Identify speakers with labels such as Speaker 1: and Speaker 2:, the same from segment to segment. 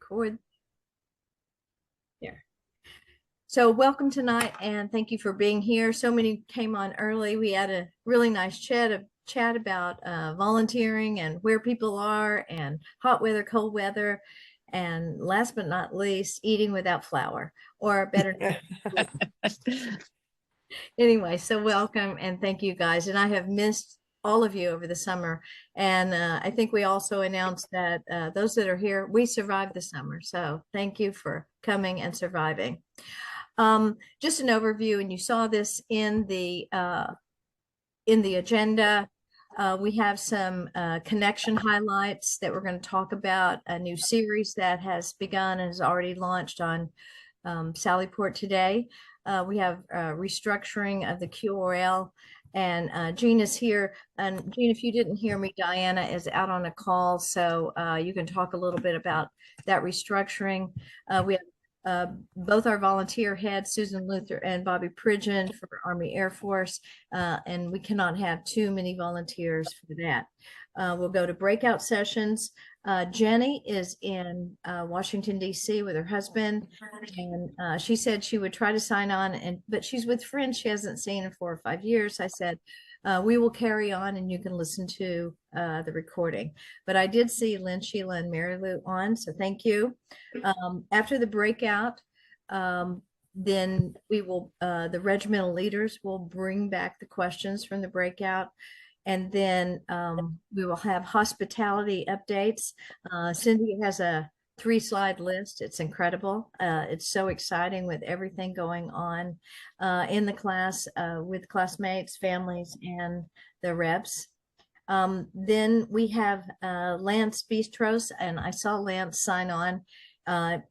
Speaker 1: record there. So welcome tonight, and thank you for being here. So many came on early. We had a really nice chat about volunteering and where people are, and hot weather, cold weather, and last but not least, eating without flour, or better. Anyway, so welcome and thank you guys. And I have missed all of you over the summer. And I think we also announced that those that are here, we survived the summer. So thank you for coming and surviving. Just an overview, and you saw this in the agenda. We have some connection highlights that we're going to talk about, a new series that has begun and is already launched on Sallyport today. We have restructuring of the QRL, and Jean is here. And Jean, if you didn't hear me, Diana is out on a call, so you can talk a little bit about that restructuring. We have both our volunteer heads, Susan Luther and Bobby Pridgeon for Army Air Force, and we cannot have too many volunteers for that. We'll go to breakout sessions. Jenny is in Washington, D.C. with her husband, and she said she would try to sign on, but she's with friends she hasn't seen in 4 or 5 years. I said, we will carry on and you can listen to the recording. But I did see Lynn, Sheila, and Mary Lou on, so thank you. After the breakout, then we will, the regimental leaders will bring back the questions from the breakout. And then we will have hospitality updates. Cindy has a 3-slide list. It's incredible. It's so exciting with everything going on in the class with classmates, families, and the reps. Then we have Lance Bistros, and I saw Lance sign on.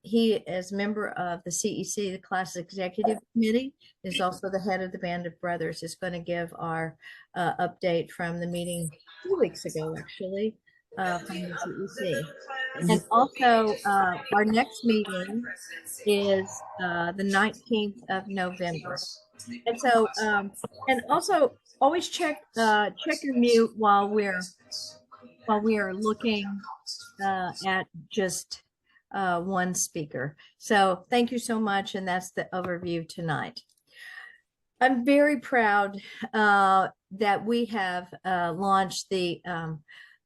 Speaker 1: He is a member of the CEC, the Class Executive Committee, is also the head of the Band of Brothers, is going to give our update from the meeting 2 weeks ago, actually, from the CEC. And also, our next meeting is the 19th of November. And so, and also always check your mute while we are looking at just one speaker. So thank you so much. And that's the overview tonight. I'm very proud that we have launched the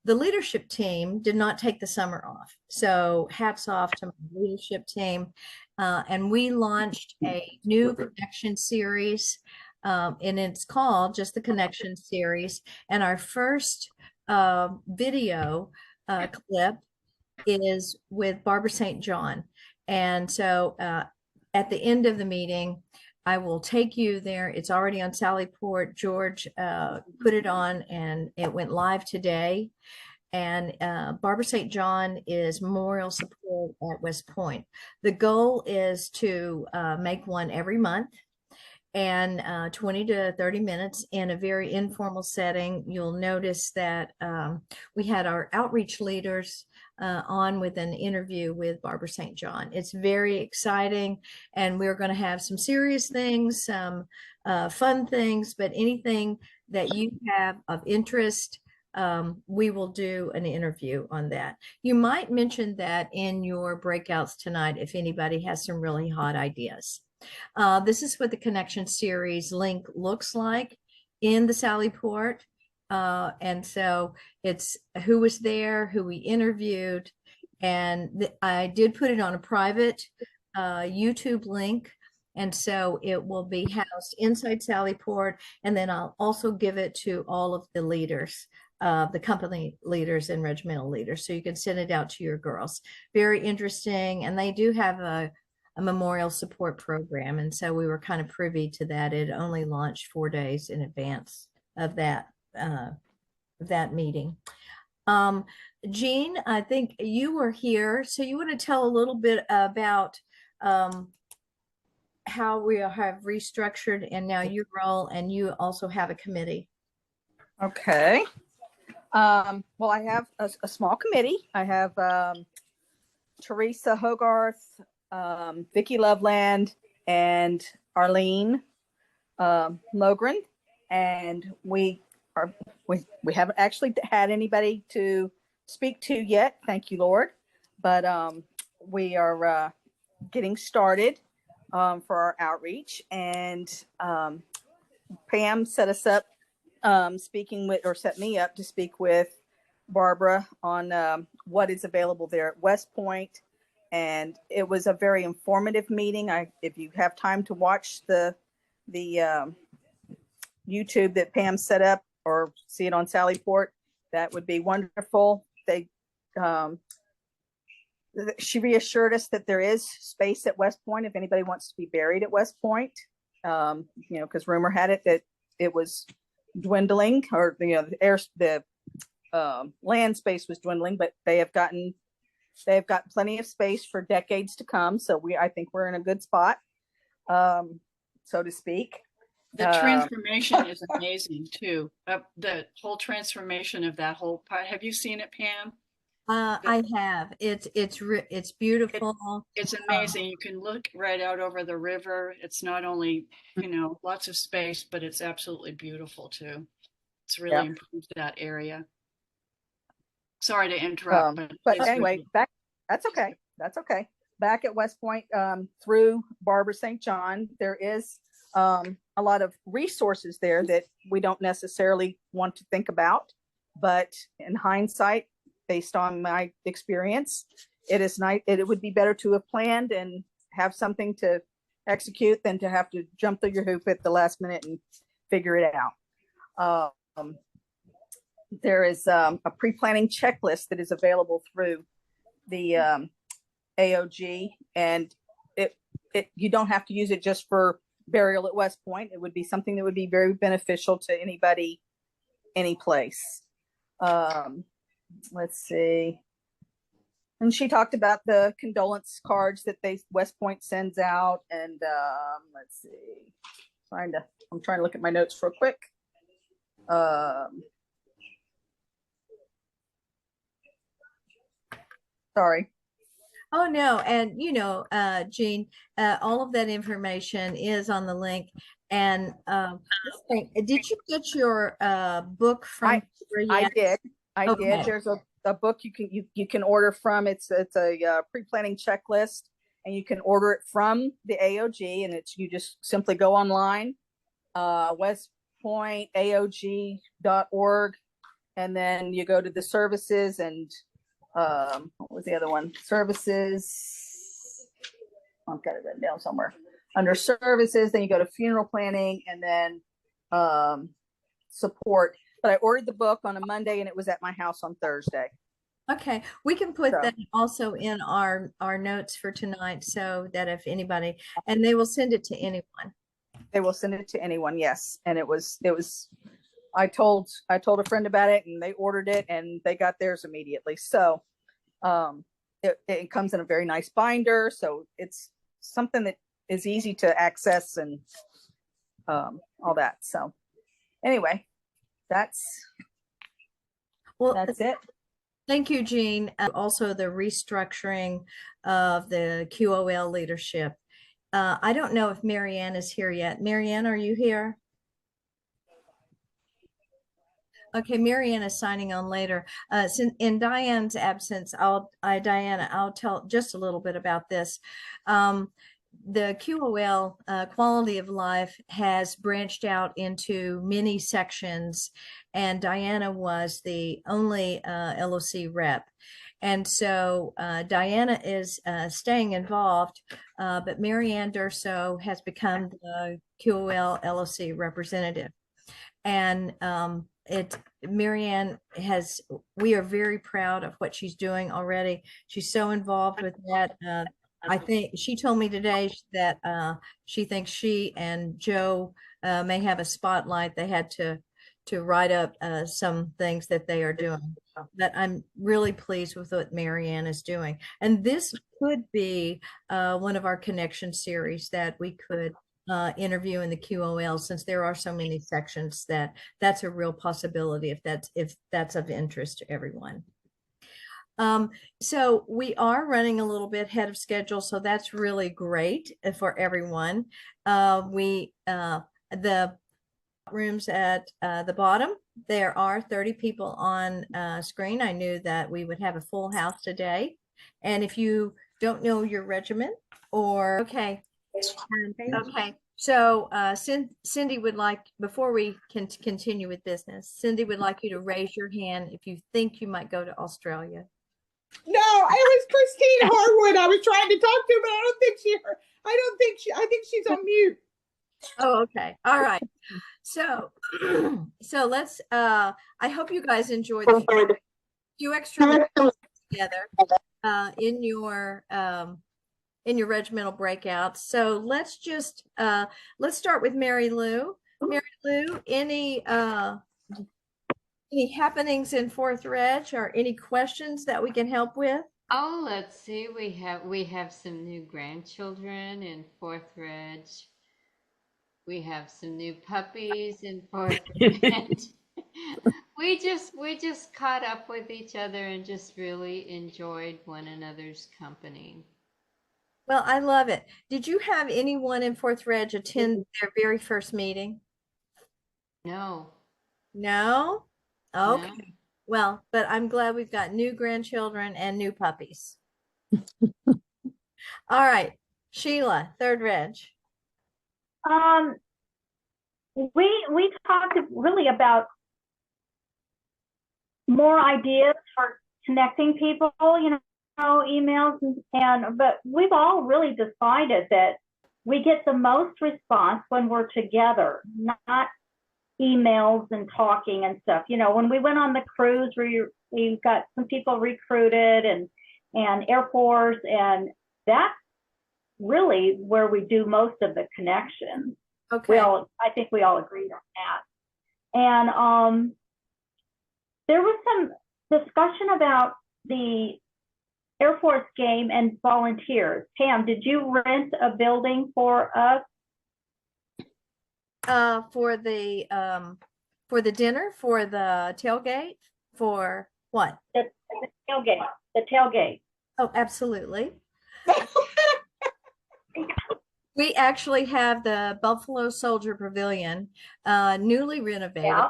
Speaker 1: leadership team did not take the summer off. So hats off to my leadership team. And we launched a new connection series, and it's called just the Connection Series. And our first video clip is with Barbara St. John. And so at the end of the meeting, I will take you there. It's already on Sallyport. George put it on and it went live today. And Barbara St. John is memorial support at West Point. The goal is to make one every month, and 20 to 30 minutes in a very informal setting. You'll notice that we had our outreach leaders on with an interview with Barbara St. John. It's very exciting, and we're going to have some serious things, some fun things, but anything that you have of interest, we will do an interview on that. You might mention that in your breakouts tonight if anybody has some really hot ideas. This is what the Connection Series link looks like in the Sallyport. And so it's who was there, who we interviewed, and I did put it on a private YouTube link. And so it will be housed inside Sallyport, and then I'll also give it to all of the leaders, the company leaders and regimental leaders, so you can send it out to your girls. Very interesting, and they do have a memorial support program, and so we were kind of privy to that. It only launched 4 days in advance of that meeting. Jean, I think you were here, so you want to tell a little bit about how we have restructured and now your role, and you also have a committee.
Speaker 2: Okay. Well, I have a small committee. I have Teresa Hogarth, Vicki Loveland, and Arlene Logren, and we haven't actually had anybody to speak to yet. Thank you, Lord. But we are getting started for our outreach, and Pam set us up speaking with, or set me up to speak with Barbara on what is available there at West Point. And it was a very informative meeting. If you have time to watch the YouTube that Pam set up or see it on Sallyport, that would be wonderful. She reassured us that there is space at West Point if anybody wants to be buried at West Point. Because rumor had it that it was dwindling, or the land space was dwindling, but they have got plenty of space for decades to come. So I think we're in a good spot, so to speak.
Speaker 3: The transformation is amazing too. The whole transformation of that whole part. Have you seen it, Pam?
Speaker 1: I have. It's beautiful.
Speaker 3: It's amazing. You can look right out over the river. It's not only, lots of space, but it's absolutely beautiful too. It's really improved that area. Sorry to interrupt,
Speaker 2: but anyway, that's okay. That's okay. Back at West Point, through Barbara St. John, there is a lot of resources there that we don't necessarily want to think about, but in hindsight, based on my experience, it is nice. It would be better to have planned and have something to execute than to have to jump through your hoop at the last minute and figure it out. There is a pre-planning checklist that is available through the AOG, and you don't have to use it just for burial at West Point. It would be something that would be very beneficial to anybody, any place. Let's see. And she talked about the condolence cards that West Point sends out. And let's see. I'm trying to look at my notes real quick. Sorry.
Speaker 1: Oh no, and Jean, all of that information is on the link. And did you get your book from?
Speaker 2: I did. I did. There's a book you can order from. It's a pre-planning checklist, and you can order it from the AOG, and you just simply go online, westpointaog.org, and then you go to the services, and what was the other one? Services. I've got it written down somewhere. Under services, then you go to funeral planning, and then support. But I ordered the book on a Monday, and it was at my house on Thursday.
Speaker 1: Okay, we can put that also in our notes for tonight, so that if anybody, and they will send it to anyone.
Speaker 2: They will send it to anyone, yes. And it was. I told a friend about it, and they ordered it, and they got theirs immediately. So, it comes in a very nice binder, so it's something that is easy to access and all that. So, anyway. That's it.
Speaker 1: Thank you, Jean. Also, the restructuring of the QOL leadership. I don't know if Marianne is here yet. Marianne, are you here? Okay, Marianne is signing on later. In Diane's absence, Diana, I'll tell just a little bit about this. The QOL quality of life has branched out into many sections, and Diana was the only LOC rep. And so Diana is staying involved, but Marianne Durso has become the QOL LOC representative. And Marianne we are very proud of what she's doing already. She's so involved with that. I think she told me today that she thinks she and Joe may have a spotlight. They had to write up some things that they are doing. But I'm really pleased with what Marianne is doing. And this could be one of our connection series that we could interview in the QOL, since there are so many sections that's a real possibility if that's of interest to everyone. So we are running a little bit ahead of schedule, so that's really great for everyone. The rooms at the bottom, there are 30 people on screen. I knew that we would have a full house today. And if you don't know your regiment or, okay. Okay. So Cindy would like, before we can continue with business, Cindy would like you to raise your hand if you think you might go to Australia.
Speaker 4: No, it was Christine Harwood I was trying to talk to, but I think she's on mute.
Speaker 1: Oh, okay. All right. So, so let's, I hope you guys enjoyed the few extra minutes together in your regimental breakouts. So let's just, let's start with Mary Lou. Mary Lou, any happenings in 4th Reg or any questions that we can help with?
Speaker 5: Oh, let's see. We have some new grandchildren in 4th Reg. We have some new puppies in 4th Reg. We just caught up with each other and just really enjoyed one another's company.
Speaker 1: Well, I love it. Did you have anyone in 4th Reg attend their very first meeting?
Speaker 5: No.
Speaker 1: No? Okay.
Speaker 5: No.
Speaker 1: Well, but I'm glad we've got new grandchildren and new puppies. All right. Sheila, 3rd Reg.
Speaker 6: We talked really about more ideas for connecting people, emails but we've all really decided that we get the most response when we're together, not emails and talking and stuff. When we went on the cruise, we got some people recruited and Air Force, and that's really where we do most of the connections.
Speaker 1: Okay.
Speaker 6: I think we all agreed on that. And there was some discussion about the Air Force game and volunteers. Pam, did you rent a building for us?
Speaker 1: For the dinner, for the tailgate, for what?
Speaker 6: The tailgate. The tailgate.
Speaker 1: Oh, absolutely. We actually have the Buffalo Soldier Pavilion, newly renovated.
Speaker 6: Yeah.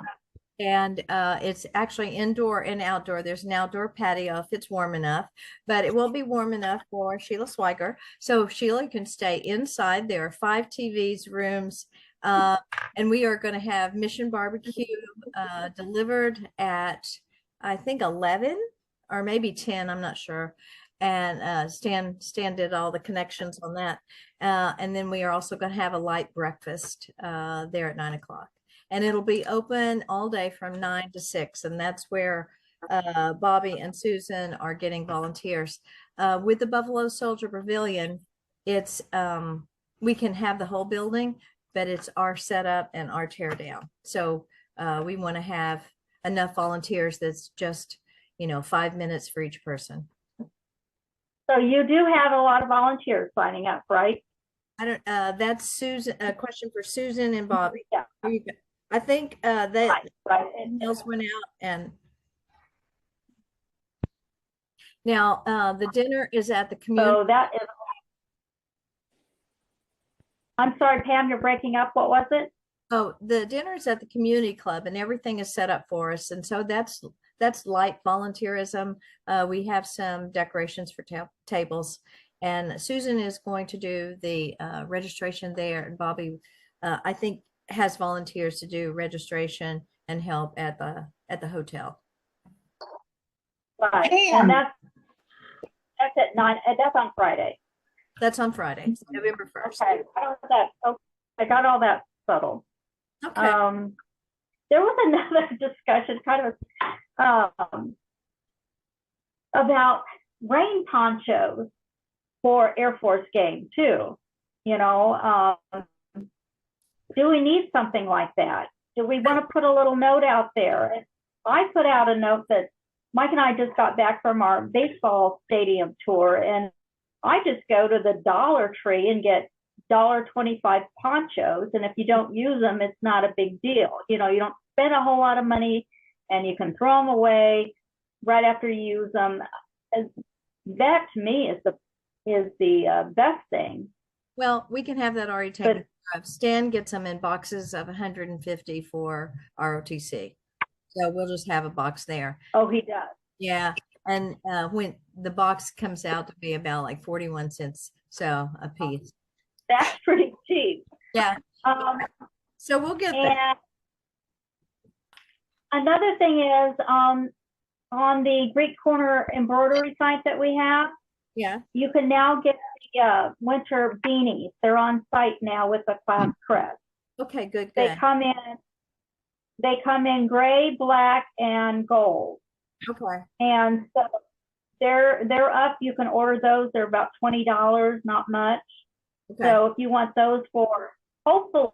Speaker 1: And it's actually indoor and outdoor. There's an outdoor patio if it's warm enough, but it won't be warm enough for Sheila Swiger. So Sheila can stay inside. There are 5 TVs, rooms, and we are going to have Mission Barbecue delivered at, I think, 11 or maybe 10. I'm not sure. And Stan did all the connections on that. And then we are also going to have a light breakfast there at 9 o'clock. And it'll be open all day from 9 to 6. And that's where Bobby and Susan are getting volunteers. With the Buffalo Soldier Pavilion, it's we can have the whole building, but it's our setup and our tear down. So we want to have enough volunteers that's just, 5 minutes for each person.
Speaker 6: So you do have a lot of volunteers signing up, right?
Speaker 1: I don't, that's Susan, a question for Susan and Bobby.
Speaker 6: Yeah.
Speaker 1: I think that
Speaker 6: right.
Speaker 1: emails went out, and now the dinner is at the community.
Speaker 6: So that is, I'm sorry, Pam, you're breaking up. What was it?
Speaker 1: Oh, the dinner is at the community club, and everything is set up for us. And so that's light volunteerism. We have some decorations for tables, and Susan is going to do the registration there, and Bobby, I think, has volunteers to do registration and help at the hotel.
Speaker 6: Right.
Speaker 4: Pam.
Speaker 6: And that's at 9. That's on Friday.
Speaker 1: That's on Friday, November 1st.
Speaker 6: Okay. I got all that settled.
Speaker 1: Okay.
Speaker 6: There was another discussion kind of about rain ponchos for Air Force game too. Do we need something like that? Do we want to put a little note out there? I put out a note that Mike and I just got back from our baseball stadium tour, and I just go to the Dollar Tree and get $1.25 ponchos, and if you don't use them, it's not a big deal. You don't spend a whole lot of money, and you can throw them away right after you use them. That to me is the best thing.
Speaker 1: Well, we can have that already taken care of. Stan gets them in boxes of 150 for ROTC. So we'll just have a box there.
Speaker 6: Oh, he does.
Speaker 1: Yeah. And when the box comes out to be about like 41 cents so a piece.
Speaker 6: That's pretty cheap.
Speaker 1: Yeah.
Speaker 6: Um,
Speaker 1: So we'll get there.
Speaker 6: and another thing is, on the Greek Corner embroidery site that we have,
Speaker 1: Yeah.
Speaker 6: you can now get the winter beanies. They're on site now with the class crest.
Speaker 1: Okay, good,
Speaker 6: They
Speaker 1: good.
Speaker 6: come in gray, black, and gold.
Speaker 1: Okay.
Speaker 6: And so they're up. You can order those. They're about $20, not much.
Speaker 1: Okay.
Speaker 6: So if you want those for, hopefully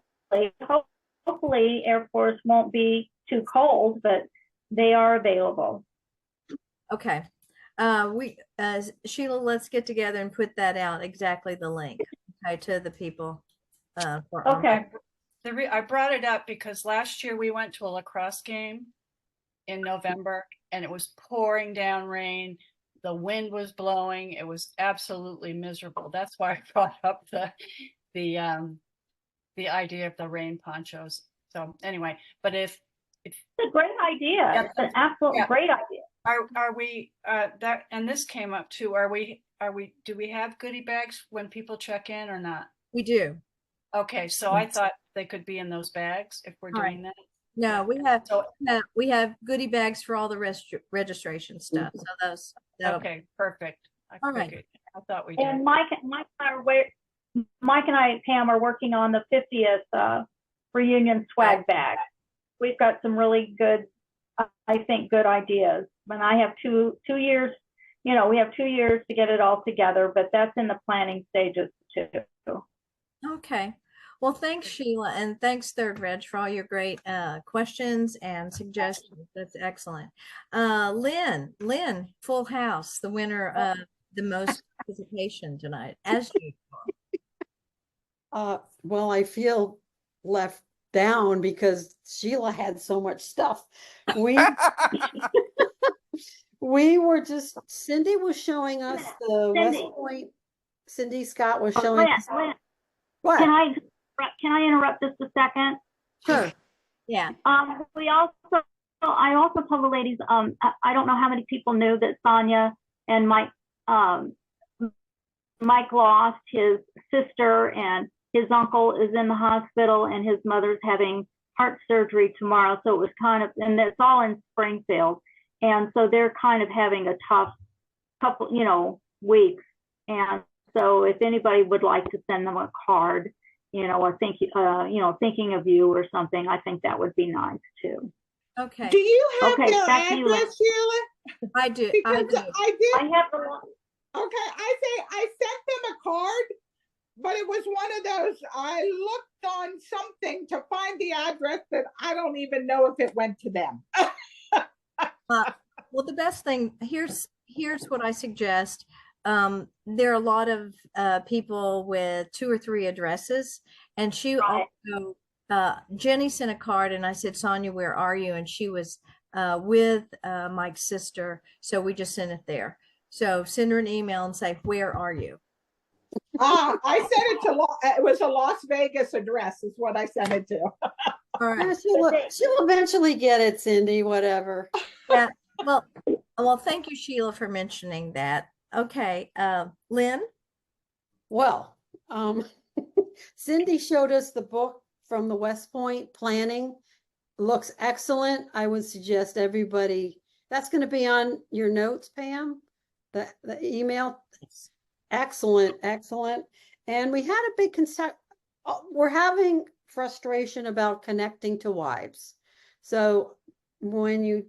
Speaker 6: Air Force won't be too cold, but they are available.
Speaker 1: Okay. Sheila, let's get together and put that out, exactly the link, okay, to the people.
Speaker 6: Okay.
Speaker 3: I brought it up because last year we went to a lacrosse game in November and it was pouring down rain. The wind was blowing. It was absolutely miserable. That's why I brought up the idea of the rain ponchos. So anyway, but if
Speaker 6: it's a great idea.
Speaker 3: Yeah,
Speaker 6: it's an absolutely great idea.
Speaker 3: Are we that, and this came up too, do we have goodie bags when people check in or not?
Speaker 1: We do.
Speaker 3: Okay, so I thought they could be in those bags if we're doing that.
Speaker 1: No, we have goodie bags for all the registration stuff. So those.
Speaker 3: Okay, perfect.
Speaker 1: All right.
Speaker 3: I thought we did.
Speaker 6: And Mike and I, Pam, are working on the 50th reunion swag bag. We've got some really good, I think, good ideas. And I have two years, we have 2 years to get it all together, but that's in the planning stages too.
Speaker 1: Okay. Well, thanks, Sheila, and thanks, Third Reg, for all your great questions and suggestions. That's excellent. Lynn, full house, the winner of the most participation tonight, as usual.
Speaker 7: Well, I feel left down because Sheila had so much stuff. We were just, Cindy was showing us the West Point. Cindy Scott was showing us. What?
Speaker 6: Can I interrupt just a second?
Speaker 7: Sure.
Speaker 1: Yeah.
Speaker 6: I also told the ladies, I don't know how many people knew that Sonia and Mike lost his sister, and his uncle is in the hospital, and his mother's having heart surgery tomorrow. So it was and it's all in Springfield. And so they're kind of having a tough couple, weeks. And so if anybody would like to send them a card, or thinking of you or something, I think that would be nice too.
Speaker 1: Okay.
Speaker 4: Do you have their
Speaker 6: back to you,
Speaker 4: address, Sheila?
Speaker 1: I do.
Speaker 4: Because
Speaker 1: I do.
Speaker 4: I did.
Speaker 6: I have the one.
Speaker 4: Okay, I sent them a card, but it was one of those, I looked on something to find the address that I don't even know if it went to them.
Speaker 1: Well, the best thing, here's what I suggest. There are a lot of people with 2 or 3 addresses, and she also, Jenny sent a card, and I said, Sonia, where are you? And she was with Mike's sister, so we just sent it there. So send her an email and say, where are you?
Speaker 4: I sent it to, it was a Las Vegas address is what I sent it to.
Speaker 1: All right.
Speaker 7: She'll eventually get it, Cindy, whatever.
Speaker 1: Yeah. Well, thank you, Sheila, for mentioning that. Okay. Lynn?
Speaker 7: Well, Cindy showed us the book from the West Point planning. Looks excellent. I would suggest everybody, that's going to be on your notes, Pam, the email. Excellent. And we had a big concern. We're having frustration about connecting to wives. So when you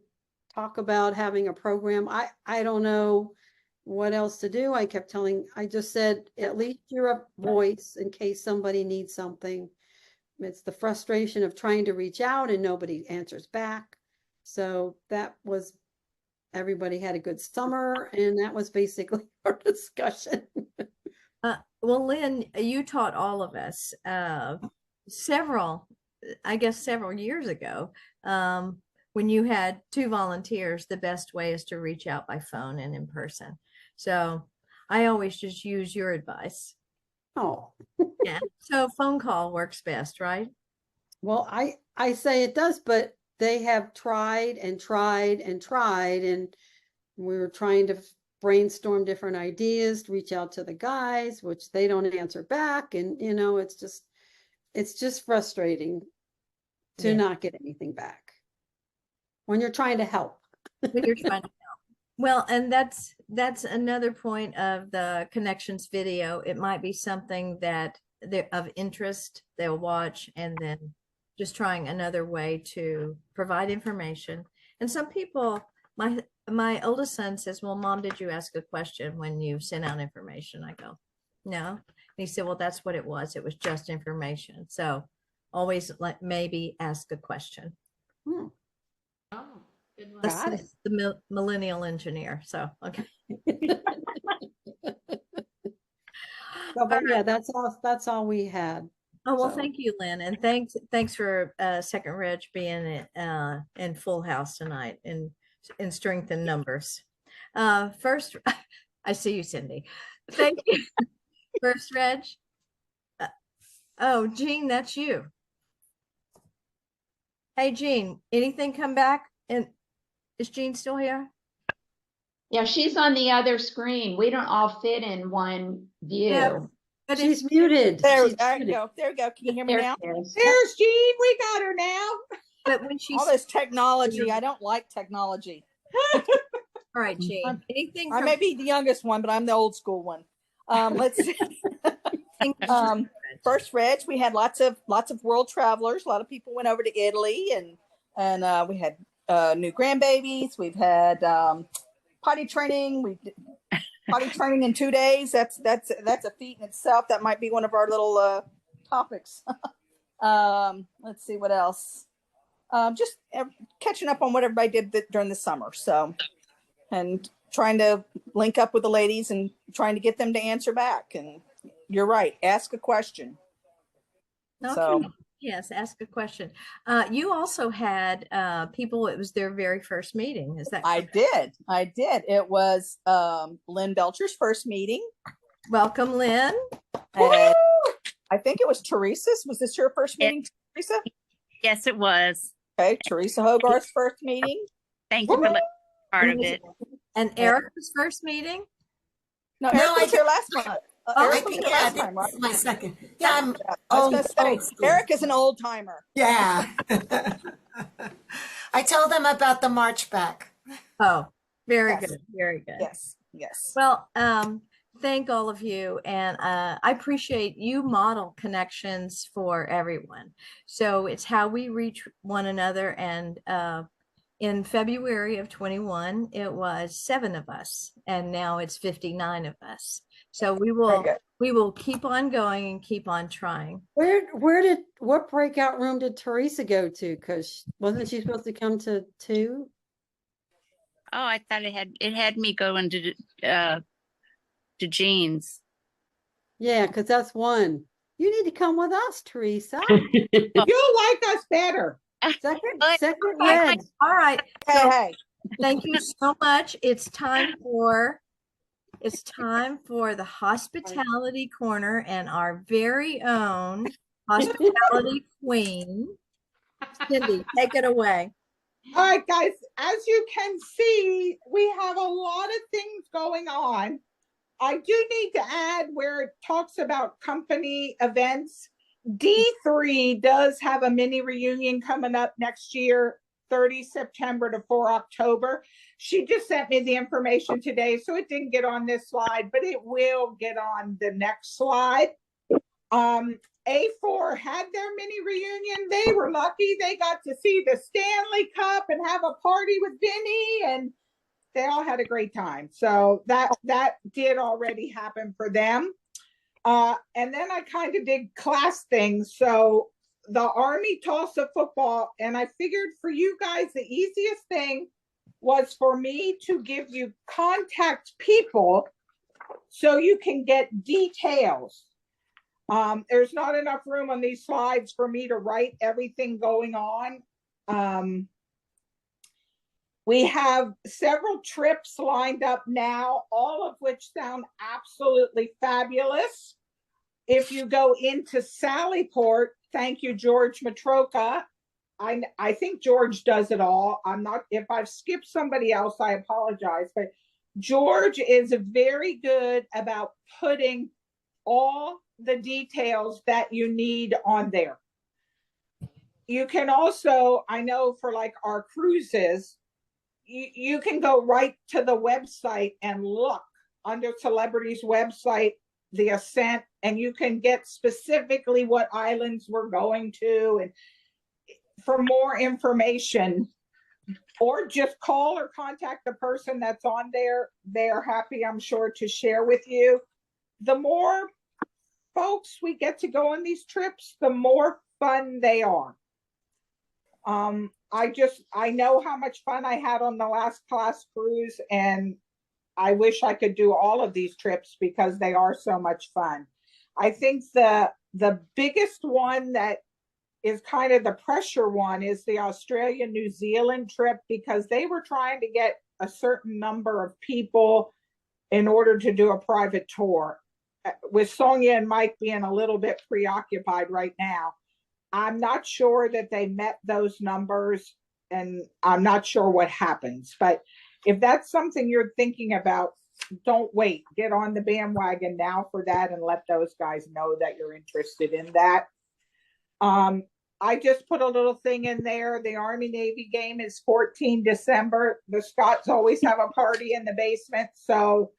Speaker 7: talk about having a program, I don't know what else to do. I just said, at least you're a voice in case somebody needs something. It's the frustration of trying to reach out and nobody answers back. So everybody had a good summer, and that was basically our discussion.
Speaker 1: Well, Lynn, you taught all of us several years ago, when you had 2 volunteers, the best way is to reach out by phone and in person. So I always just use your advice.
Speaker 7: Oh,
Speaker 1: Yeah. So phone call works best, right?
Speaker 7: well, I say it does, but they have tried, and We were trying to brainstorm different ideas, reach out to the guys, which they don't answer back. And, you know, it's just frustrating to
Speaker 1: Yeah.
Speaker 7: not get anything back when you're trying to help.
Speaker 1: When you're trying to help. Well, and that's another point of the connections video. It might be something that they're of interest, they'll watch, and then just trying another way to provide information. And some people, my oldest son says, "Well, Mom, did you ask a question when you sent out information?" I go, "No." And he said, "Well, that's what it was. It was just information." So always like maybe ask a question.
Speaker 5: Oh, good one.
Speaker 7: Got
Speaker 1: This is the millennial engineer. So, okay.
Speaker 7: So, but yeah, that's all we had.
Speaker 1: Oh, well,
Speaker 7: So-
Speaker 1: thank you, Lynn. And thanks for Second Reg being in full house tonight in strength and numbers. First, I see you, Cindy. Thank you. First Reg. Oh, Jean, that's you. Hey, Jean, anything come back? And is Jean still here?
Speaker 8: Yeah, she's on the other screen. We don't all fit in one view.
Speaker 1: Yeah. But
Speaker 7: She's muted.
Speaker 2: There,
Speaker 7: She's
Speaker 2: there you
Speaker 7: muted.
Speaker 2: go. There you go. Can you hear me
Speaker 8: There
Speaker 2: now?
Speaker 8: she is.
Speaker 4: There's Jean. We got her now.
Speaker 1: but when she's
Speaker 2: All this technology. I don't like technology.
Speaker 1: all right, Jean. Anything
Speaker 2: I
Speaker 1: from
Speaker 2: may be the youngest one, but I'm the old school one. Let's see. First Reg, we had lots of world travelers. A lot of people went over to Italy, and we had new grandbabies. We've had potty training. We did potty training in 2 days. That's a feat in itself. That might be one of our little topics. Let's see what else. Just catching up on what everybody did during the summer. So, and trying to link up with the ladies and trying to get them to answer back. And you're right. Ask a question.
Speaker 1: Okay.
Speaker 2: So-
Speaker 1: Yes, ask a question. You also had people, it was their very first meeting. Is that
Speaker 2: I
Speaker 1: correct?
Speaker 2: did. It was Lynn Belcher's first meeting.
Speaker 1: Welcome, Lynn.
Speaker 2: And I think it was Teresa's. Was this your first meeting, Teresa?
Speaker 9: Yes, it was.
Speaker 2: Okay, Teresa Hogarth's first meeting.
Speaker 9: Thank you for letting me be part of it.
Speaker 1: And Erica's first meeting?
Speaker 2: No,
Speaker 10: No,
Speaker 2: Eric was
Speaker 10: I-
Speaker 2: here last month.
Speaker 10: Oh,
Speaker 2: Eric
Speaker 10: I
Speaker 2: was
Speaker 10: think,
Speaker 2: here
Speaker 10: yeah,
Speaker 2: last time, right?
Speaker 10: this is my second. Yeah, I'm
Speaker 2: I was
Speaker 10: old,
Speaker 2: gonna say,
Speaker 10: old school.
Speaker 2: Eric is an old timer.
Speaker 10: Yeah. I told them about the march back.
Speaker 1: Oh, very
Speaker 2: Yes.
Speaker 1: good. Very good.
Speaker 2: Yes.
Speaker 1: Well, thank all of you. And I appreciate you model connections for everyone. So it's how we reach one another. And in February of 21, it was 7 of us, and now it's 59 of us. So we
Speaker 2: Very good.
Speaker 1: will keep on going and keep on trying.
Speaker 7: What breakout room did Teresa go to? Because wasn't she supposed to come to 2?
Speaker 9: Oh, I thought it had me going to Jean's.
Speaker 7: Yeah, because that's 1. You need to come with us, Teresa.
Speaker 4: You'll like us better.
Speaker 7: Second
Speaker 1: Okay.
Speaker 7: Reg.
Speaker 1: All right.
Speaker 2: Hey,
Speaker 1: So
Speaker 2: hey.
Speaker 1: thank you so much. It's time for the hospitality corner and our very own hospitality queen. Cindy, take it away.
Speaker 4: All right, guys, as you can see, we have a lot of things going on. I do need to add where it talks about company events. D3 does have a mini reunion coming up next year, 30 September to 4 October. She just sent me the information today, so it didn't get on this slide, but it will get on the next slide. A4 had their mini reunion. They were lucky. They got to see the Stanley Cup and have a party with Vinny, and they all had a great time. So that did already happen for them. And then I kind of did class things. So the Army Tulsa football, and I figured for you guys, the easiest thing was for me to give you contact people so you can get details. There's not enough room on these slides for me to write everything going on. We have several trips lined up now, all of which sound absolutely fabulous. If you go into Sallyport, thank you, George Matroka. I think George does it all. I'm not, if I've skipped somebody else, I apologize, but George is very good about putting all the details that you need on there. You can also, I know for like our cruises, you can go right to the website and look under celebrities website, the Ascent, and you can get specifically what islands we're going to, and for more information, or just call or contact the person that's on there. They're happy, I'm sure, to share with you. The more folks we get to go on these trips, the more fun they are. I know how much fun I had on the last class cruise, and I wish I could do all of these trips because they are so much fun. I think the biggest one that is kind of the pressure one is the Australia New Zealand trip, because they were trying to get a certain number of people in order to do a private tour. With Sonia and Mike being a little bit preoccupied right now, I'm not sure that they met those numbers, and I'm not sure what happens. But if that's something you're thinking about, don't wait. Get on the bandwagon now for that and let those guys know that you're interested in that. I just put a little thing in there. The Army Navy game is 14 December. The Scots always have a party in the basement. So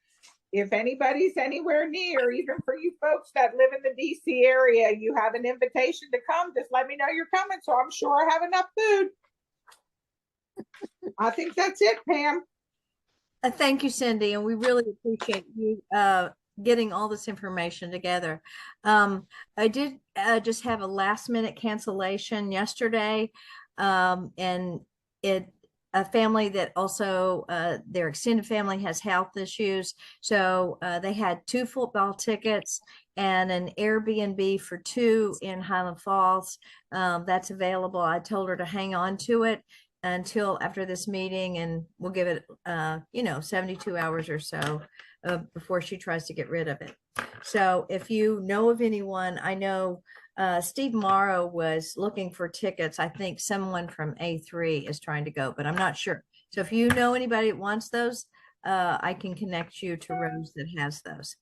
Speaker 4: if anybody's anywhere near, even for you folks that live in the DC area, you have an invitation to come, just let me know you're coming. So I'm sure I have enough food. I think that's it, Pam.
Speaker 1: Thank you, Cindy, and we really appreciate you getting all this information together. I did just have a last minute cancellation yesterday, and a family that also their extended family has health issues, so they had 2 football tickets and an Airbnb for 2 in Highland Falls. That's available. I told her to hang on to it until after this meeting, and we'll give it 72 hours or so before she tries to get rid of it. So if you know of anyone, I know Steve Morrow was looking for tickets. I think someone from A3 is trying to go, but I'm not sure. So if you know anybody that wants those, I can connect you to Rose that has those.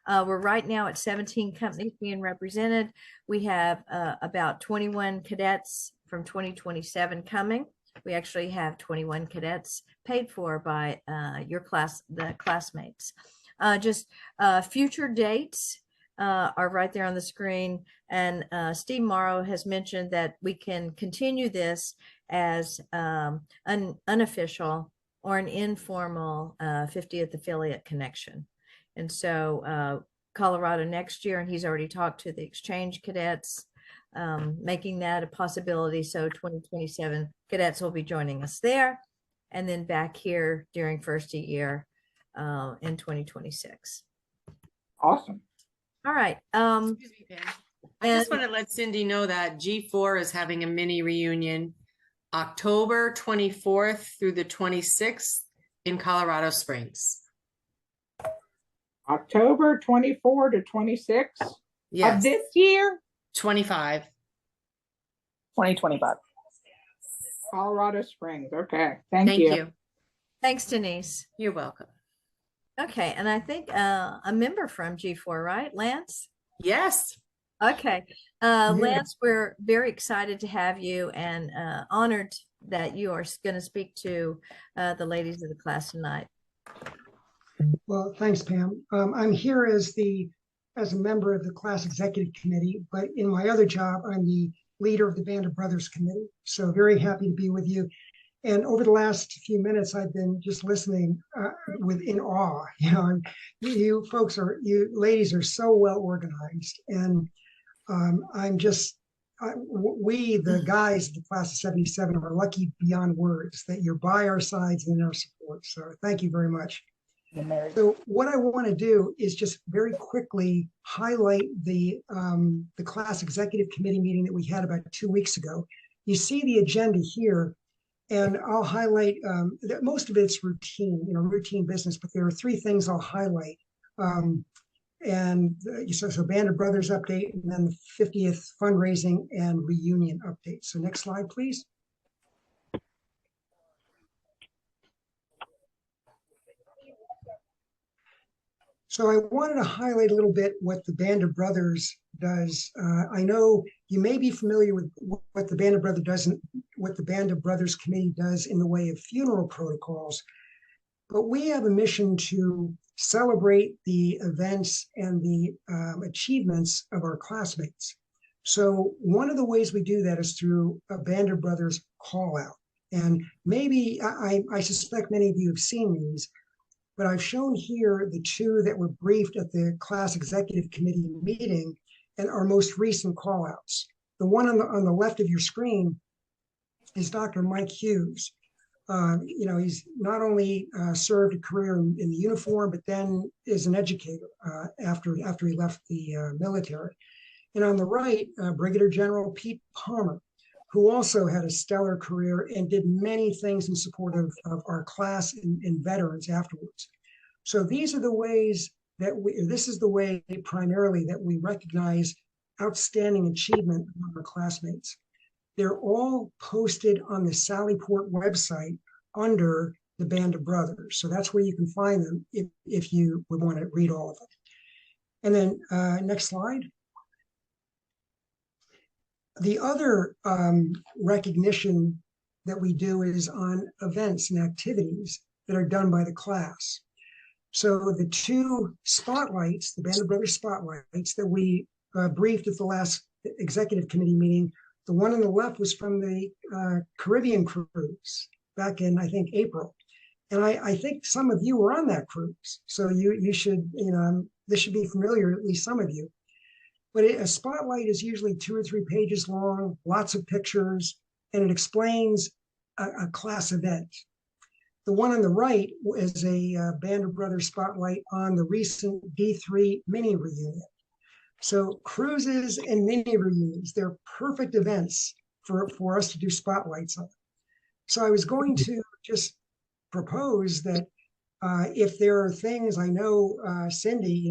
Speaker 1: We're right now at 17 companies being represented. We have about 21 cadets from 2027 coming. We actually have 21 cadets paid for by your class, the classmates. Just future dates are right there on the screen. And Steve Morrow has mentioned that we can continue this as an unofficial or an informal 50th affiliate connection. And so Colorado next year, and he's already talked to the exchange cadets, making that a possibility. So 2027 cadets will be joining us there, and then back here during first year in 2026.
Speaker 4: Awesome.
Speaker 1: All right.
Speaker 11: Excuse me, Pam. I just want to let Cindy know that G4 is having a mini reunion October 24th through the 26th in Colorado Springs.
Speaker 4: October 24 to 26
Speaker 11: Yes.
Speaker 4: of this year?
Speaker 11: 25.
Speaker 2: 2025.
Speaker 4: Colorado Springs. Okay. Thank
Speaker 11: Thank
Speaker 4: you.
Speaker 11: you.
Speaker 1: Thanks, Denise.
Speaker 11: You're welcome.
Speaker 1: Okay. And I think a member from G4, right? Lance?
Speaker 11: Yes.
Speaker 1: Okay. Lance, we're very excited to have you, and honored that you are going to speak to the ladies of the class tonight.
Speaker 12: Well, thanks, Pam. I'm here as a member of the class executive committee, but in my other job, I'm the leader of the Band of Brothers committee. So very happy to be with you. And over the last few minutes, I've been just listening in awe. You folks you ladies are so well organized, and we, the guys of the class of 77, are lucky beyond words that you're by our sides and in our support. So thank you very much. So what I want to do is just very quickly highlight the class executive committee meeting that we had about 2 weeks ago. You see the agenda here, and I'll highlight that most of it's routine business, but there are 3 things I'll highlight. So Band of Brothers update, and then the 50th fundraising and reunion update. So next slide, please. So I wanted to highlight a little bit what the Band of Brothers does. I know you may be familiar with what the Band of Brothers does, what the Band of Brothers Committee does in the way of funeral protocols, but we have a mission to celebrate the events and the achievements of our classmates. So one of the ways we do that is through a Band of Brothers call out. And maybe I suspect many of you have seen these, but I've shown here the two that were briefed at the class executive committee meeting and our most recent call outs. The one on the left of your screen is Dr. Mike Hughes. He's not only served a career in the uniform, but then is an educator after he left the military. And on the right, Brigadier General Pete Palmer, who also had a stellar career and did many things in support of our class and veterans afterwards. So these are the ways that this is the way primarily that we recognize outstanding achievement of our classmates. They're all posted on the Sallyport website under the Band of Brothers. So that's where you can find them if you would want to read all of them. And then next slide. The other recognition that we do is on events and activities that are done by the class. So the two spotlights, the Band of Brothers spotlights that we briefed at the last executive committee meeting, the one on the left was from the Caribbean cruise back in, I think, April. And I think some of you were on that cruise. So you should, this should be familiar, at least some of you. But a spotlight is usually 2 or 3 pages long, lots of pictures, and it explains a class event. The one on the right is a Band of Brothers spotlight on the recent D3 mini reunion. So cruises and mini reunions, they're perfect events for us to do spotlights on. So I was going to just propose that if there are things, I know, Cindy,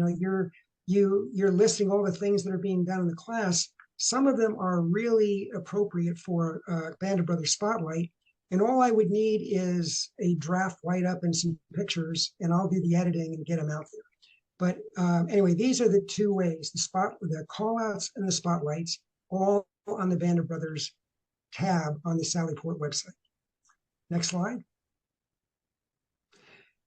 Speaker 12: you're listing all the things that are being done in the class. Some of them are really appropriate for a Band of Brothers spotlight. And all I would need is a draft write-up and some pictures, and I'll do the editing and get them out there. But anyway, these are the two ways, the call-outs and the spotlights, all on the Band of Brothers tab on the Sallyport website. Next slide.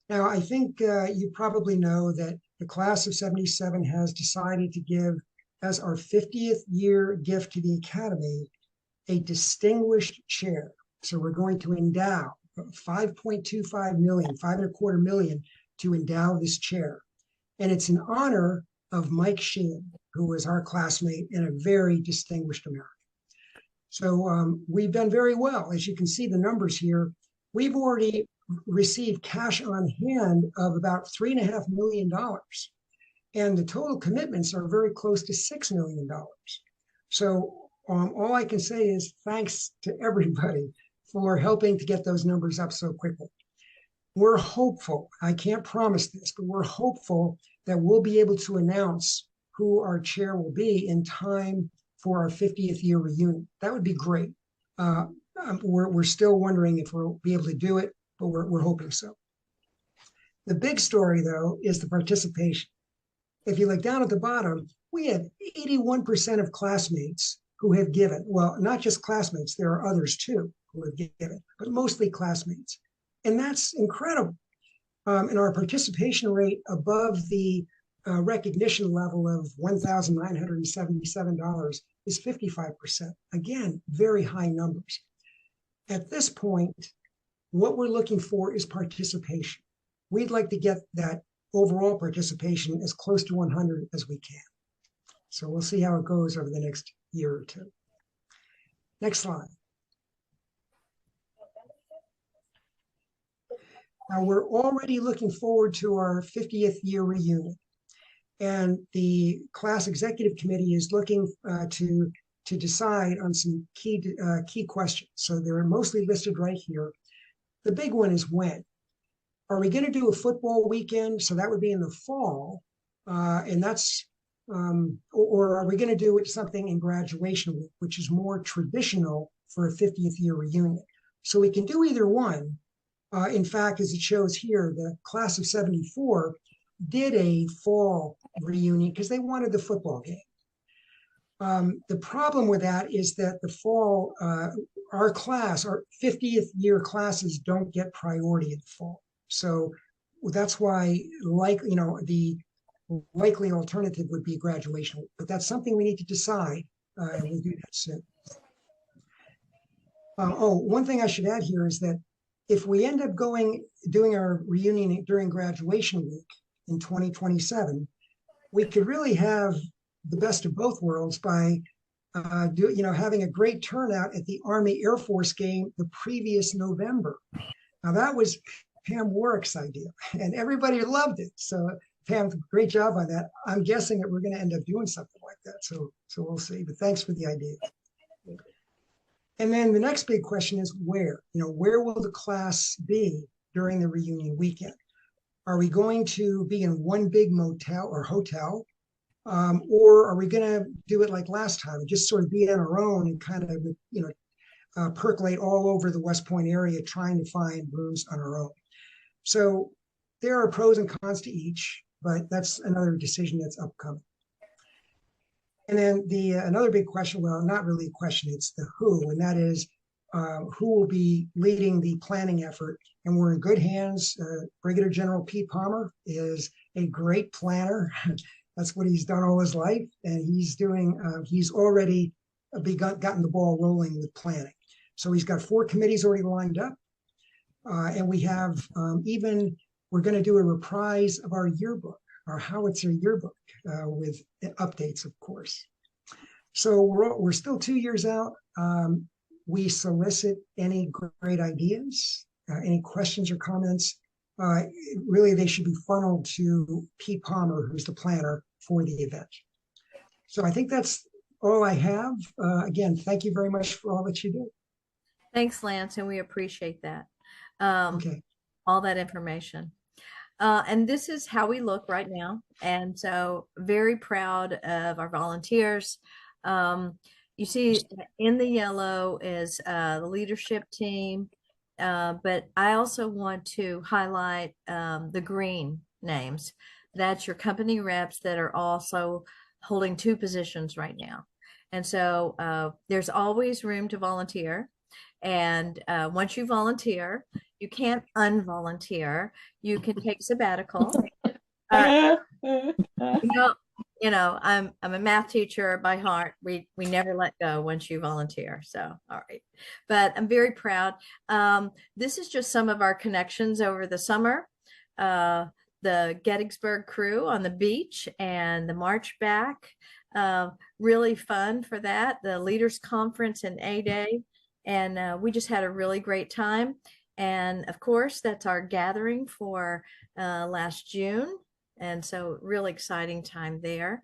Speaker 12: Now, I think you probably know that the class of 77 has decided to give, as our 50th year gift to the Academy, a distinguished chair. So we're going to endow $5.25 million, $5.25 million to endow this chair. And it's in honor of Mike Sheehan, who was our classmate and a very distinguished American. So we've done very well. As you can see the numbers here, we've already received cash on hand of about $3.5 million. And the total commitments are very close to $6 million. So all I can say is thanks to everybody for helping to get those numbers up so quickly. We're hopeful, I can't promise this, but we're hopeful that we'll be able to announce who our chair will be in time for our 50th year reunion. That would be great. We're still wondering if we'll be able to do it, but we're hoping so. The big story, though, is the participation. If you look down at the bottom, we have 81% of classmates who have given. Well, not just classmates, there are others too who have given, but mostly classmates. And that's incredible. And our participation rate above the recognition level of $1,977 is 55%. Again, very high numbers. At this point, what we're looking for is participation. We'd like to get that overall participation as close to 100 as we can. So we'll see how it goes over the next year or two. Next slide. Now we're already looking forward to our 50th year reunion. And the class executive committee is looking to decide on some key questions. So they're mostly listed right here. The big one is when. Are we going to do a football weekend? So that would be in the fall. And that's, or are we going to do something in graduation week, which is more traditional for a 50th year reunion? So we can do either one. In fact, as it shows here, the class of 74 did a fall reunion because they wanted the football game. The problem with that is that the fall, our 50th year classes don't get priority in the fall. So that's why, the likely alternative would be graduation week, but that's something we need to decide, and we'll do that soon. One thing I should add here is that if we end up doing our reunion during graduation week in 2027, we could really have the best of both worlds by having a great turnout at the Army Air Force game the previous November. Now that was Pam Warwick's idea, and everybody loved it. So Pam, great job on that. I'm guessing that we're going to end up doing something like that. So we'll see. But thanks for the idea. And then the next big question is where? Where will the class be during the reunion weekend? Are we going to be in one big motel or hotel? Or are we going to do it like last time and just sort of be on our own and kind of, percolate all over the West Point area trying to find rooms on our own? So there are pros and cons to each, but that's another decision that's upcoming. And then another big question, well, not really a question, it's the who, and that is who will be leading the planning effort. And we're in good hands. Brigadier General Pete Palmer is a great planner. That's what he's done all his life. And he's already gotten the ball rolling with planning. So he's got 4 committees already lined up. And we have we're going to do a reprise of our yearbook, our Howitzer yearbook, with updates, of course. So we're still 2 years out. We solicit any great ideas, any questions or comments. Really, they should be funneled to Pete Palmer, who's the planner for the event. So I think that's all I have. Again, thank you very much for all that you do.
Speaker 1: Thanks, Lance, and we appreciate that.
Speaker 12: Okay.
Speaker 1: All that information. And this is how we look right now. And so very proud of our volunteers. You see in the yellow is the leadership team. But I also want to highlight the green names. That's your company reps that are also holding 2 positions right now. And so there's always room to volunteer. And once you volunteer, you can't unvolunteer. You can take sabbatical. I'm a math teacher by heart. We never let go once you volunteer. So, all right. But I'm very proud. This is just some of our connections over the summer. The Gettysburg crew on the beach and the march back. Really fun for that. The Leaders Conference and A-Day. And we just had a really great time. And of course, that's our gathering for last June. And so really exciting time there.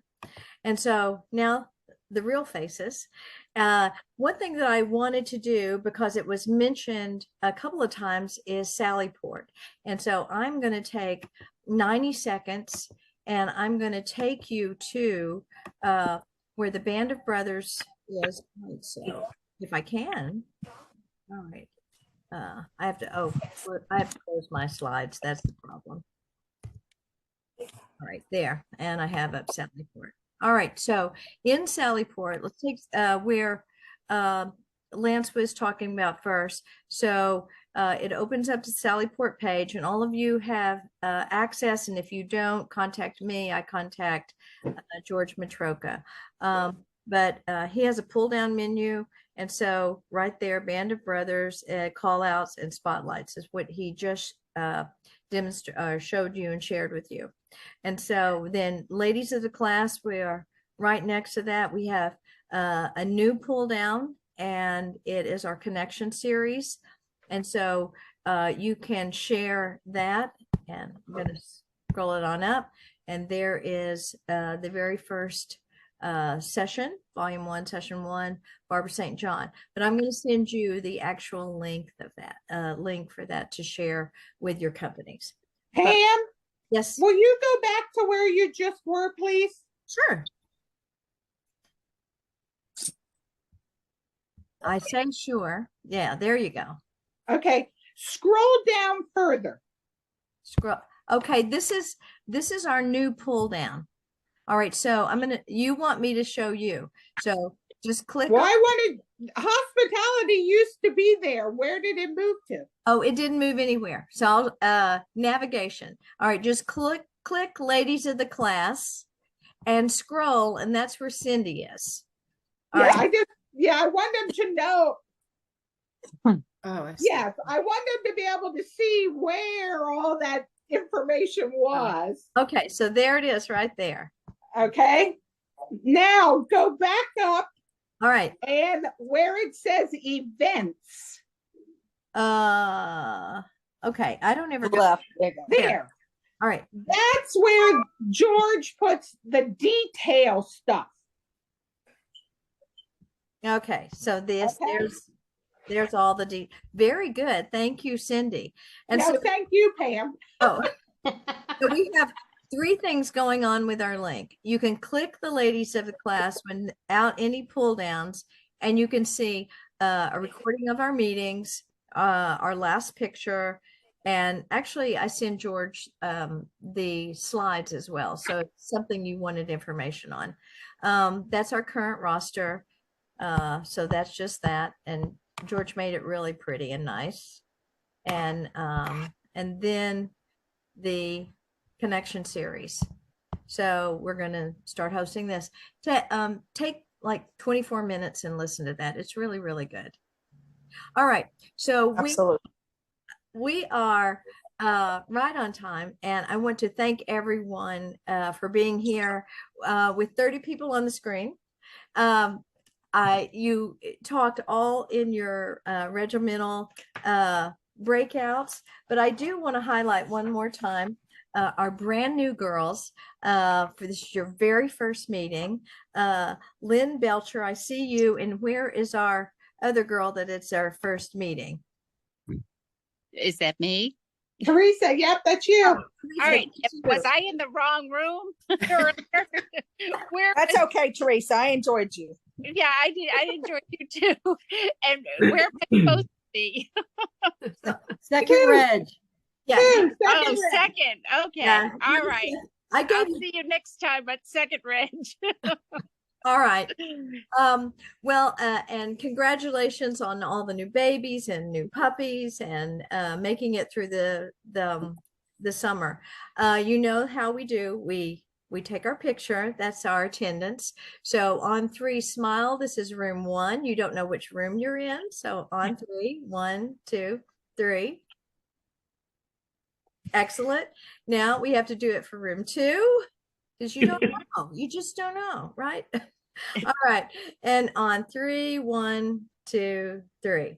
Speaker 1: And so now the real faces. One thing that I wanted to do, because it was mentioned a couple of times, is Sallyport. And so I'm going to take 90 seconds and I'm going to take you to where the Band of Brothers is. So if I can. All right. I have to close my slides. That's the problem. All right, there. And I have up Sallyport. All right, so in Sallyport, let's take where Lance was talking about first. So it opens up to Sallyport page, and all of you have access. And if you don't, contact me. I contact George Matroka. But he has a pull-down menu. And so right there, Band of Brothers, call outs and spotlights is what he just showed you and shared with you. And so then ladies of the class, we are right next to that. We have a new pull down, and it is our connection series. And so you can share that, and I'm going to scroll it on up. And there is the very first session, volume 1, session 1, Barbara St. John. But I'm going to send you the actual link of that link for that to share with your companies.
Speaker 4: Pam?
Speaker 1: Yes.
Speaker 4: Will you go back to where you just were, please?
Speaker 1: Sure. I say sure. Yeah, there you go.
Speaker 4: Okay. Scroll down further.
Speaker 1: Scroll. Okay, this is our new pull down. All right, so you want me to show you. So just click
Speaker 4: Well,
Speaker 1: on,
Speaker 4: I wanted hospitality used to be there. Where did it move to?
Speaker 1: oh, it didn't move anywhere. So navigation. All right, just click ladies of the class and scroll, and that's where Cindy is. All
Speaker 4: Yeah,
Speaker 1: right.
Speaker 4: I want them to know.
Speaker 11: Oh, I see.
Speaker 4: Yes, I want them to be able to see where all that information was.
Speaker 1: Okay, so there it is right there.
Speaker 4: Okay. Now go back up.
Speaker 1: All right.
Speaker 4: And where it says events.
Speaker 1: Okay, I don't ever
Speaker 2: Left.
Speaker 4: There.
Speaker 1: All right.
Speaker 4: That's where George puts the detail stuff.
Speaker 1: Okay, so there's all the very good. Thank you, Cindy. And
Speaker 4: no,
Speaker 1: so
Speaker 4: thank you, Pam.
Speaker 1: Oh, so we have 3 things going on with our link. You can click the ladies of the class without any pull downs, and you can see a recording of our meetings, our last picture, and actually I send George the slides as well. So it's something you wanted information on. That's our current roster. So that's just that. And George made it really pretty and nice. And then the connection series. So we're going to start hosting this. Take like 24 minutes and listen to that. It's really, really good. All right. So we are right on time, and I want to thank everyone for being here with 30 people on the screen. You talked all in your regimental breakouts, but I do want to highlight one more time our brand new girls for this your very first meeting. Lynn Belcher, I see you, and where is our other girl that it's our first meeting?
Speaker 9: Is that me?
Speaker 4: Teresa, yep, that's you.
Speaker 9: All right. Was I in the wrong room? Where?
Speaker 2: That's okay, Teresa. I enjoyed you.
Speaker 9: Yeah, I did. I enjoyed you too. And where am I supposed to be?
Speaker 7: Second reg.
Speaker 1: Yeah.
Speaker 9: Oh, second. Okay.
Speaker 1: Yeah.
Speaker 9: All right.
Speaker 1: I'll
Speaker 9: see you next time at second reg.
Speaker 1: All right. Well, and congratulations on all the new babies and new puppies and making it through the summer. You know how we do. We take our picture. That's our attendance. So on 3, smile. This is room 1. You don't know which room you're in. So on 3, 1, 2, 3. Excellent. Now we have to do it for room 2 because you don't know. You just don't know, right? All right. And on 3, 1, 2, 3.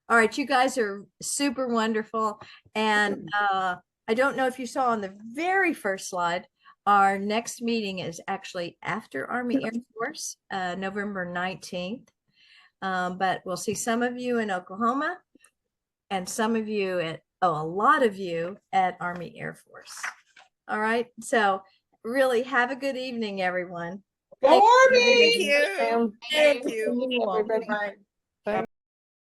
Speaker 1: All right. You guys are super wonderful. And I don't know if you saw on the very first slide, our next meeting is actually after Army Air Force, November 19th. But we'll see some of you in Oklahoma and some of you a lot of you at Army Air Force. All right. So really have a good evening, everyone.
Speaker 4: Go Army!
Speaker 9: Thank you.
Speaker 2: Thank you. Everybody.